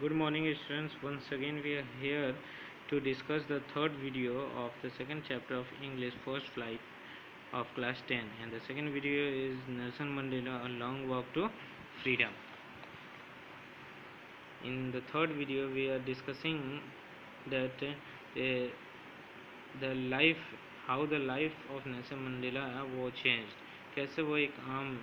Good morning students, once again we are here to discuss the third video of the second chapter of English first flight of class 10, and the second video is Nelson Mandela a long walk to freedom. In the third video we are discussing that the life how the life of Nelson Mandela was changed, कैसे वो एक आम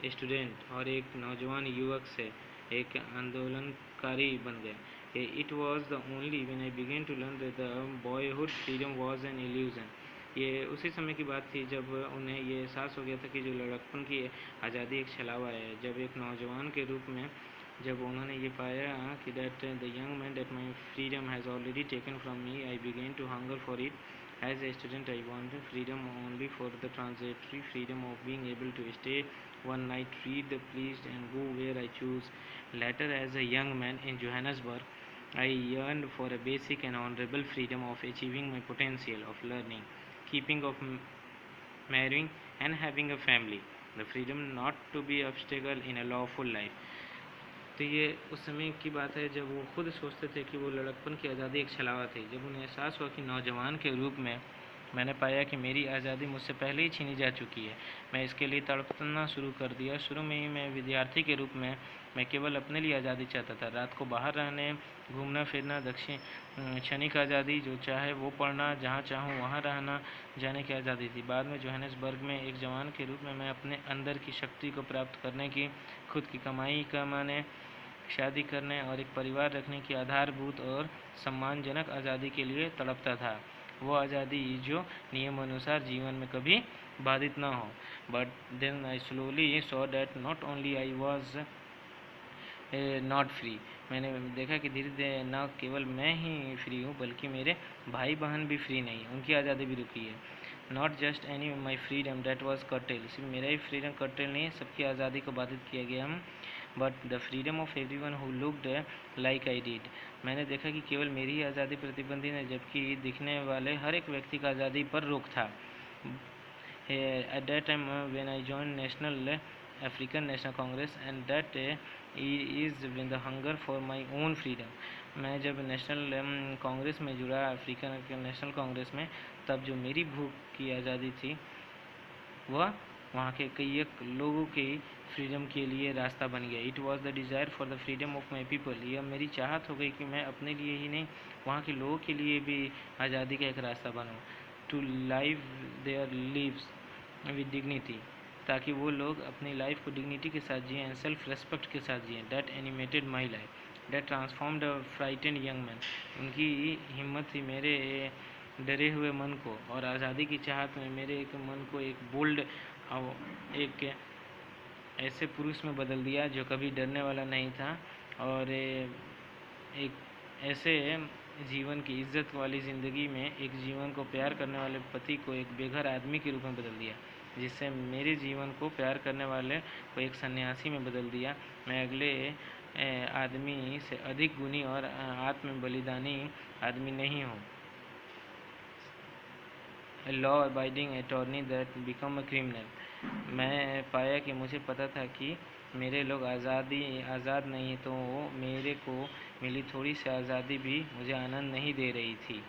student और एक नौजवान युवक से एक आंदोलनकारी बन गया। It was the only when I began to learn that the boyhood freedom was an illusion. ये उसी समय की बात थी जब उन्हें ये एहसास हो गया था कि जो लड़कपन की आज़ादी एक छलावा है। जब एक नौजवान के रूप में जब उन्होंने ये पाया कि that the young man that my freedom has already taken from me, I began to hunger for it. As a student, I wanted freedom only for the transitory freedom of being able to stay one night, read the pleased, and go where I choose. Later, as a young man in Johannesburg, I yearned for a basic and honorable freedom of achieving my potential, of learning, keeping, of marrying, and having a family. The freedom not to be obstacle in a lawful life. तो ये उस समय की बात है जब वो खुद सोचते थे कि वो लड़कपन की आज़ादी एक छलावा थी। जब उन्हें एहसास हुआ कि नौजवान के रूप में मैंने पाया कि मेरी आज़ादी मुझसे पहले ही छीनी जा चुकी है, मैं इसके लिए तड़पना शुरू कर दिया। शुरू में ही मैं विद्यार्थी के रूप में मैं केवल अपने लिए आज़ादी चाहता था। रात को बाहर रहने, घूमना फिरना, क्षणिक आज़ादी, जो चाहे वो पढ़ना, जहाँ चाहूँ वहाँ रहना, जाने की आज़ादी थी। बाद में जोहानिसबर्ग में एक जवान के रूप में मैं अपने अंदर की शक्ति को प्राप्त करने की, खुद की कमाई कमाने, शादी करने और एक परिवार रखने की आधारभूत और सम्मानजनक आज़ादी के लिए तड़पता था। वो आज़ादी जो नियमानुसार जीवन में कभी बाधित ना हो। But then I slowly saw that not only I was not free. मैंने देखा कि धीरे धीरे न केवल मैं ही फ्री हूँ बल्कि मेरे भाई बहन भी फ्री नहीं, उनकी आज़ादी भी रुकी है। Not just any my freedom that was cartel, सिर्फ मेरा ही फ्रीडम कर्टेल नहीं, सबकी आज़ादी को बाधित किया गया। But the freedom of every one who looked like I did, मैंने देखा कि केवल मेरी ही आज़ादी प्रतिबंधित है जबकि दिखने वाले हर एक व्यक्ति का आज़ादी पर रोक था। At that time when I join national African national Congress and that is win the hunger for my own freedom, मैं जब नेशनल कांग्रेस में जुड़ा, अफ्रीकन नेशनल कांग्रेस में, तब जो मेरी भूख की आज़ादी थी वह वहाँ के कई एक लोगों की फ्रीडम के लिए रास्ता बन गया। It was the desire for the freedom of my people, यह मेरी चाहत हो गई कि मैं अपने लिए ही नहीं वहाँ के लोगों के लिए भी आज़ादी का एक रास्ता बनूँ। To live their lives with dignity, ताकि वो लोग अपनी लाइफ को डिग्निटी के साथ जिएँ, सेल्फ रेस्पेक्ट के साथ जिएँ। That animated my life, that transformed a frightened young man, उनकी हिम्मत थी मेरे डरे हुए मन को और आज़ादी की चाहत में मेरे एक मन को एक बोल्ड, एक ऐसे पुरुष में बदल दिया जो कभी डरने वाला नहीं था, और एक ऐसे जीवन की इज्जत वाली ज़िंदगी में एक जीवन को प्यार करने वाले पति को एक बेघर आदमी के रूप में बदल दिया, जिससे मेरे जीवन को प्यार करने वाले को एक सन्यासी में बदल दिया। मैं अगले आदमी से अधिक गुणी और आत्म बलिदानी आदमी नहीं हूँ। Law abiding attorney that become a criminal, मैं पाया कि मुझे पता था कि मेरे लोग आज़ाद नहीं, तो मेरे को मिली थोड़ी सी आज़ादी भी मुझे आनंद नहीं दे रही थी।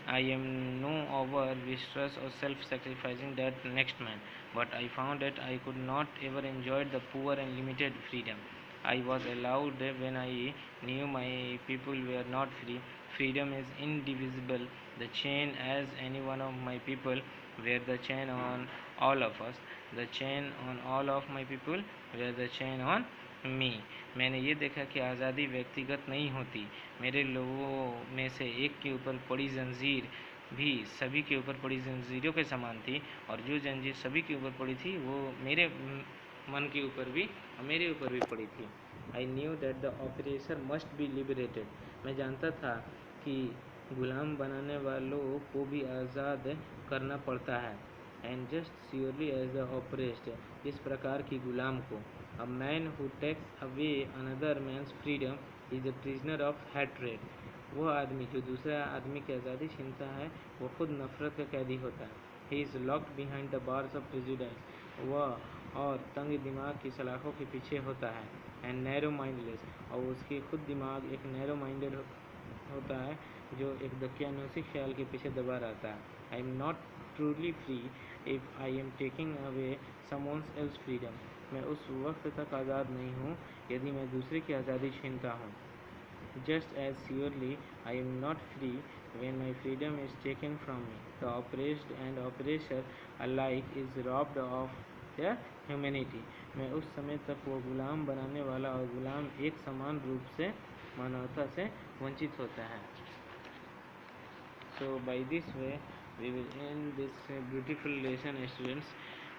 I am no over virtuous or self-sacrificing that next man, but I found that I could not ever enjoy the poor and limited freedom I was allowed when I knew my people were not free. Freedom is indivisible. The chain as any one of my people were the chain on all of us. The chain on all of my people were the chain on मी। मैंने ये देखा कि आज़ादी व्यक्तिगत नहीं होती, मेरे लोगों में से एक के ऊपर पड़ी जंजीर भी सभी के ऊपर पड़ी जंजीरों के समान थी, और जो जंजीर सभी के ऊपर पड़ी थी वो मेरे मन के ऊपर भी और मेरे ऊपर भी पड़ी थी। I knew that the oppressor must be liberated, मैं जानता था कि गुलाम बनाने वालों को भी आज़ाद करना पड़ता है। And just surely as the oppressed, इस प्रकार की गुलाम को। A man who takes away another man's freedom is the prisoner of hatred, वह आदमी जो दूसरा आदमी की आज़ादी छीनता है वो खुद नफरत का कैदी होता है। He is locked behind the bars of prejudice, वह और तंग दिमाग की सलाखों के पीछे होता है। एंड नैरो माइंडलेस, और उसकी खुद दिमाग एक नैरो माइंडेड होता है जो एक दकियानूसी ख्याल के पीछे दबा रहता है। I am not truly free if I am taking away someone's else freedom. मैं उस वक्त तक आज़ाद नहीं हूँ यदि मैं दूसरे की आज़ादी छीनता हूँ। Just as surely I am not free when my freedom is taken from me. The oppressed and oppressor alike is robbed of their humanity. मैं उस समय तक वो गुलाम बनाने वाला और गुलाम एक समान रूप से मानवता से वंचित होता है। So by this way we will end this beautiful lesson, students.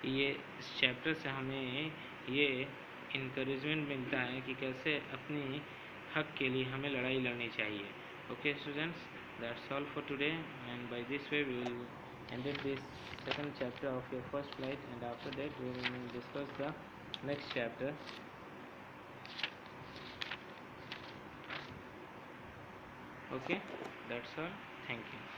ये इस चैप्टर से हमें ये इंकरेजमेंट मिलता है कि कैसे अपनी हक के लिए हमें लड़ाई लड़नी चाहिए। Okay students, that's all for today, and by this way we will ended this second chapter of your first flight, and after that we will discuss the next chapter. Okay, that's all. Thank you.